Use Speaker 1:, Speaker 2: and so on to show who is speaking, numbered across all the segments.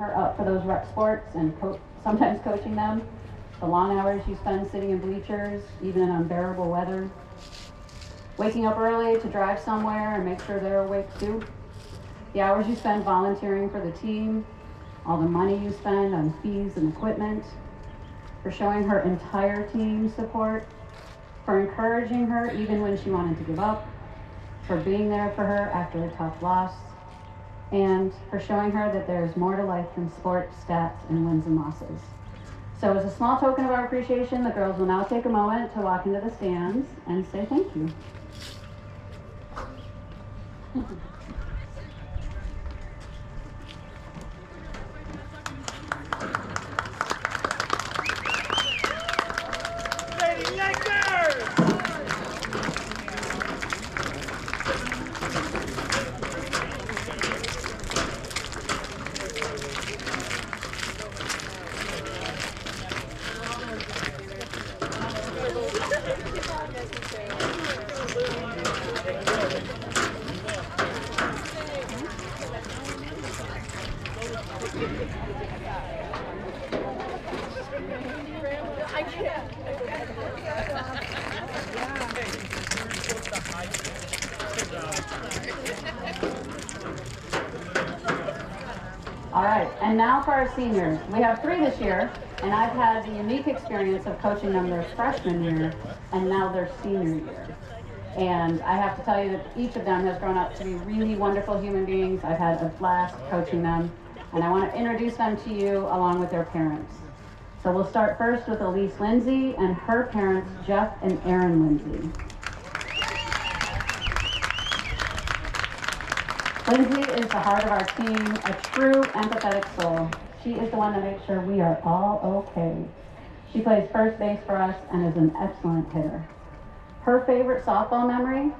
Speaker 1: her up for those rec sports and sometimes coaching them. The long hours you spend sitting in bleachers, even in unbearable weather. Waking up early to drive somewhere and make sure they're awake too. The hours you spend volunteering for the team. All the money you spend on fees and equipment. For showing her entire team support. For encouraging her even when she wanted to give up. For being there for her after a tough loss. And for showing her that there's more to life than sports, stats, and wins and losses. So as a small token of our appreciation, the girls will now take a moment to walk into the stands and say thank you. All right, and now for our seniors. We have 3 this year, and I've had the unique experience of coaching them their freshman year and now their senior year. And I have to tell you that each of them has grown up to be really wonderful human beings. I've had a blast coaching them, and I want to introduce them to you along with their parents. So we'll start first with Elise Lindsay and her parents, Jeff and Erin Lindsay. Lindsay is the heart of our team, a true empathetic soul. She is the one that makes sure we are all okay. She plays first base for us and is an excellent hitter. Her favorite softball memory,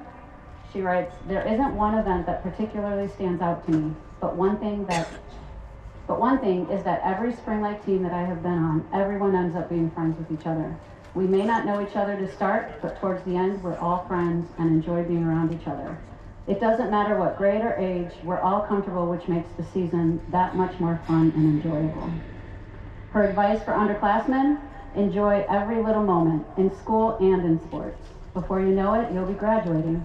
Speaker 1: she writes, "There isn't one event that particularly stands out to me, but one thing is that every spring lake team that I have been on, everyone ends up being friends with each other. We may not know each other to start, but towards the end, we're all friends and enjoy being around each other. It doesn't matter what grade or age, we're all comfortable, which makes the season that much more fun and enjoyable." Her advice for underclassmen, enjoy every little moment in school and in sports. Before you know it, you'll be graduating.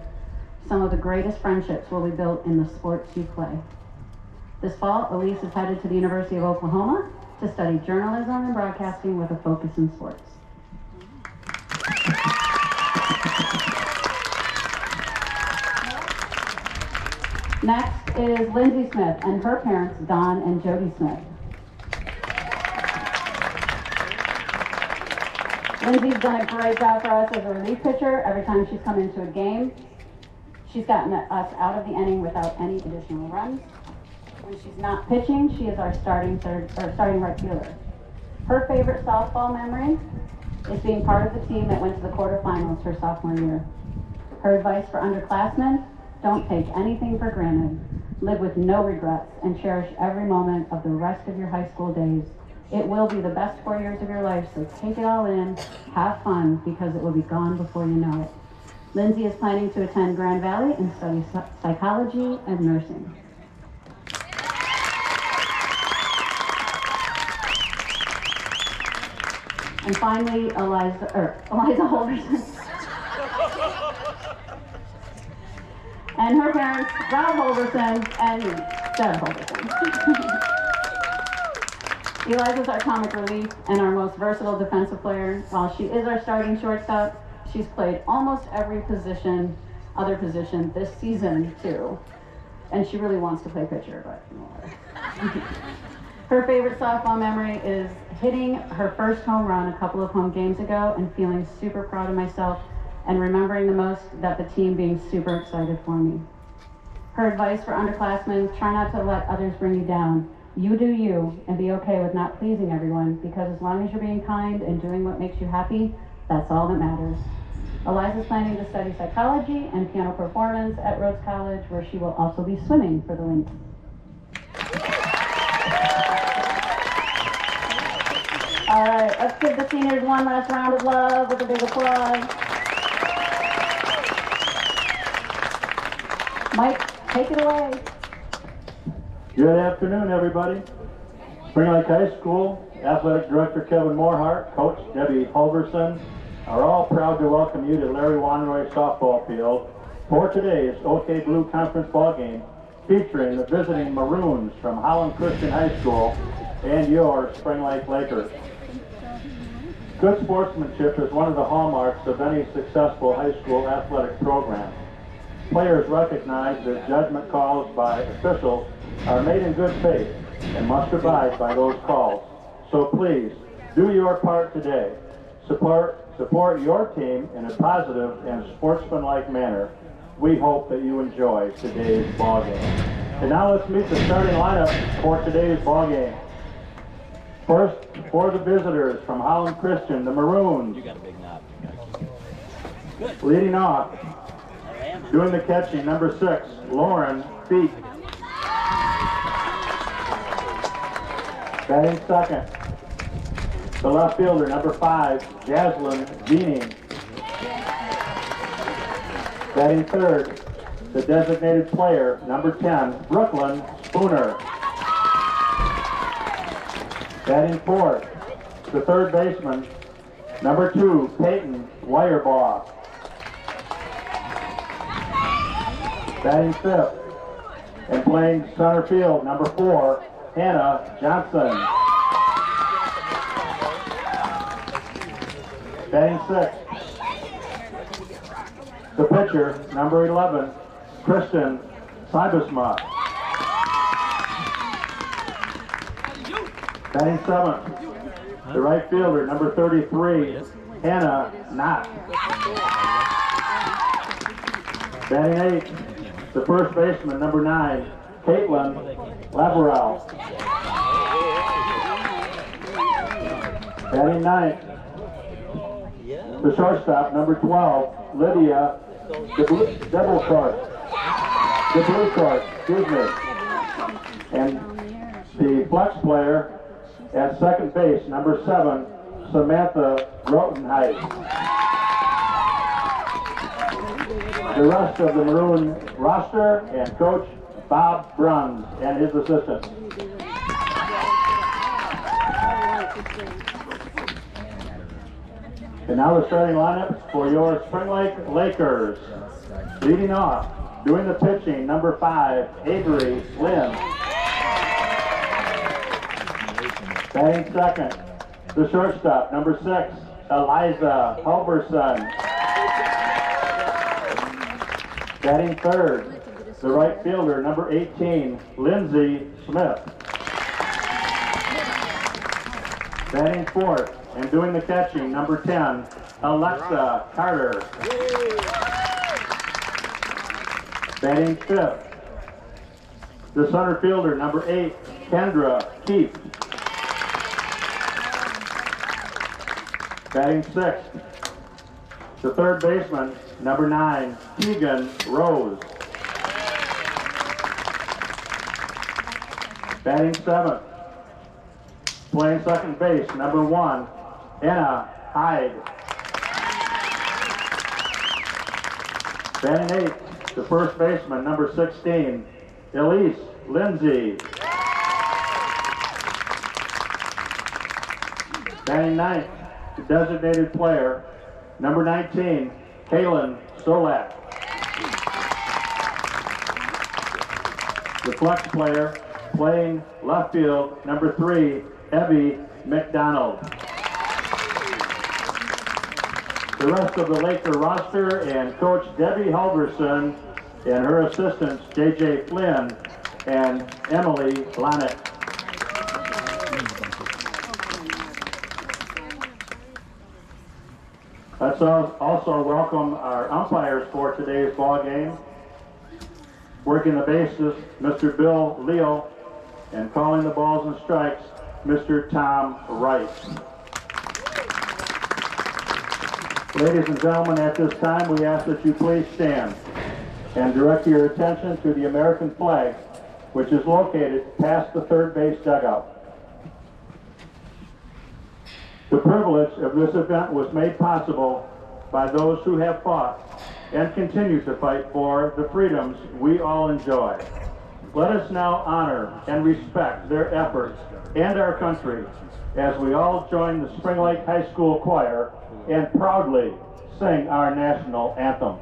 Speaker 1: Some of the greatest friendships will be built in the sports you play. This fall, Elise is headed to the University of Oklahoma to study journalism and broadcasting with a focus in sports. Next is Lindsay Smith and her parents, Don and Jody Smith. Lindsay's done a great job for us as a relief pitcher every time she's come into a game. She's gotten us out of the inning without any additional runs. When she's not pitching, she is our starting right fielder. Her favorite softball memory is being part of the team that went to the quarterfinals her sophomore year. Her advice for underclassmen, don't take anything for granted. Live with no regrets and cherish every moment of the rest of your high school days. It will be the best 4 years of your life, so take it all in, have fun, because it will be gone before you know it. Lindsay is planning to attend Grand Valley and study psychology and nursing. And finally, Eliza Holderson. And her parents, Rob Holderson and Deb Holderson. Eliza's our comic relief and our most versatile defensive player. While she is our starting shortstop, she's played almost every other position this season too. And she really wants to play pitcher, but no. Her favorite softball memory is hitting her first home run a couple of home games ago and feeling super proud of myself and remembering the most that the team being super excited for me. Her advice for underclassmen, try not to let others bring you down. You do you, and be okay with not pleasing everyone, because as long as you're being kind and doing what makes you happy, that's all that matters. Eliza's planning to study psychology and piano performance at Rhodes College, where she will also be swimming for the Lynx. All right, let's give the seniors one last round of love with a big applause. Mike, take it away.
Speaker 2: Good afternoon, everybody. Spring Lake High School Athletic Director Kevin Morehart, Coach Debbie Holverson are all proud to welcome you to Larry Wanroy softball field for today's OK Blue Conference ball game featuring the visiting Maroons from Holland Christian High School and your Spring Lake Lakers. Good sportsmanship is one of the hallmarks of any successful high school athletic program. Players recognize that judgment calls by officials are made in good faith and must abide by those calls. So please, do your part today. Support your team in a positive and sportsmanlike manner. We hope that you enjoy today's ball game. And now let's meet the starting lineup for today's ball game. First, for the visitors from Holland Christian, the Maroons.
Speaker 3: You got a big knob.
Speaker 2: Good. Leading off, doing the catching, number 6, Lauren Feet. Batting second, the left fielder, number 5, Jaslyn Geening. Batting third, the designated player, number 10, Brooklyn Spooner. Batting fourth, the third baseman, number 2, Peyton Wirebaugh. Batting fifth, and playing center field, number 4, Hannah Johnson. Batting sixth, the pitcher, number 11, Kristen Sibusma. Batting seventh, the right fielder, number 33, Hannah Knott. Batting eighth, the first baseman, number 9, Caitlin Labarelle. Batting ninth, the shortstop, number 12, Lydia DeBluecourt, and the flex player at second base, number 7, Samantha Rotenheit. The rest of the Maroon roster and Coach Bob Bruns and his assistants. And now the starting lineup for your Spring Lake Lakers. Leading off, doing the pitching, number 5, Avery Lynn. Batting second, the shortstop, number 6, Eliza Halverson. Batting third, the right fielder, number 18, Lindsay Smith. Batting fourth, and doing the catching, number 10, Alexa Carter. Batting fifth, the center fielder, number 8, Kendra Keefe. Batting sixth, the third baseman, number 9, Keegan Rose. Batting seventh, playing second base, number 1, Anna Hyde. Batting eighth, the first baseman, number 16, Elise Lindsay. Batting ninth, the designated player, number 19, Kaylin Solak. The flex player, playing left field, number 3, Evie McDonald. The rest of the Laker roster and Coach Debbie Halverson and her assistants, J.J. Flynn and Emily Blanick. Let's also welcome our umpires for today's ball game. Working the bases, Mr. Bill Leo, and calling the balls and strikes, Mr. Tom Wright. Ladies and gentlemen, at this time we ask that you please stand and direct your attention to the American flag, which is located past the third base dugout. The privilege of this event was made possible by those who have fought and continue to fight for the freedoms we all enjoy. Let us now honor and respect their efforts and our country as we all join the Spring Lake High School Choir and proudly sing our national anthem.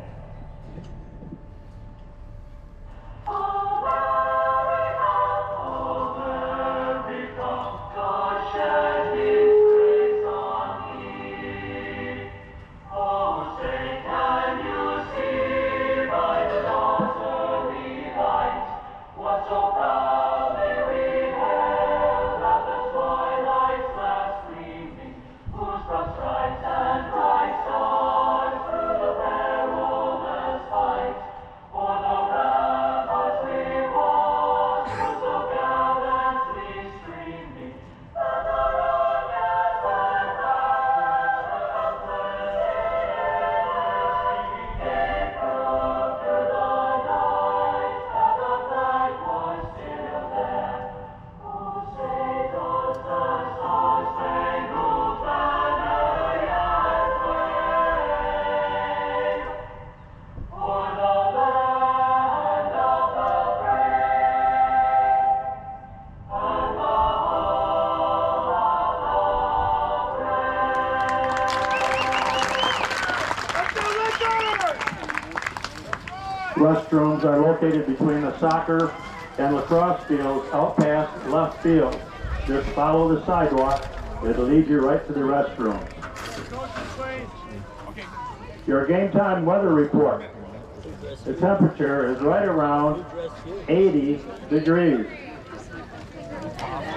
Speaker 2: Restrooms are located between the soccer and lacrosse fields out past left field. Just follow the sidewalk. It'll lead you right to the restrooms. Your game time weather report. The temperature is right around 80 degrees.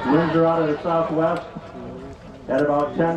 Speaker 2: Winds are out of the southwest at about 10